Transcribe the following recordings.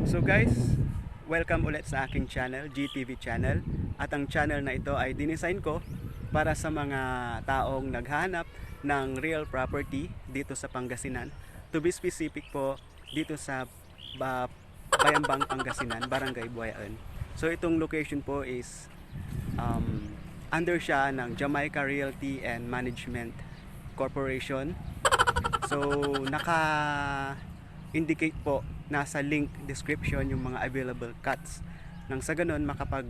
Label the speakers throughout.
Speaker 1: So guys, welcome ulit sa aking channel, GTV channel. At ang channel na ito ay dinesign ko para sa mga taong naghahanap ng real property dito sa Pangasinan. To be specific po, dito sa Bayambang, Pangasinan, Barangay Buhayaon. So itong location po is under siya ng Jamaica Realty and Management Corporation. So naka-indicate po nasa link description yung mga available cuts. Nang sa ganun makapag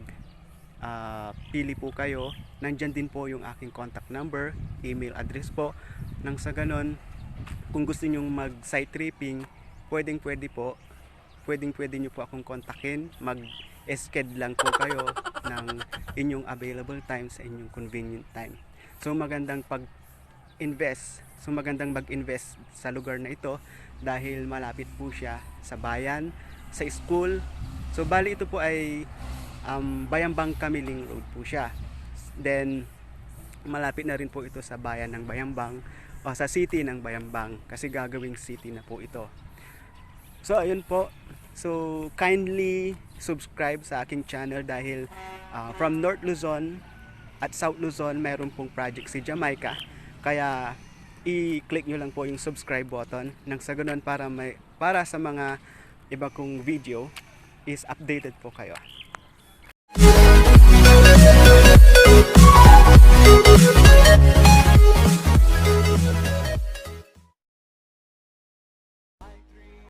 Speaker 1: pili po kayo, nandyan din po yung aking contact number, email address po. Nang sa ganun, kung gusto nyong mag site tripping, pwedeng pwede nyo po akong kontakin. Mag-schedule lang po kayo ng inyong available time sa inyong convenient time. So magandang mag-invest sa lugar na ito dahil malapit po siya sa bayan, sa school. So bali ito po ay Bayambang Kamiling Road po siya. Then malapit na rin po ito sa bayan ng Bayambang o sa city ng Bayambang kasi gagawing city na po ito. So ayun po. So kindly subscribe sa aking channel dahil from North Luzon at South Luzon mayroon pong project si Jamaica. Kaya i-click nyo lang po yung subscribe button nang sa ganun para sa mga iba kong video is updated po kayo.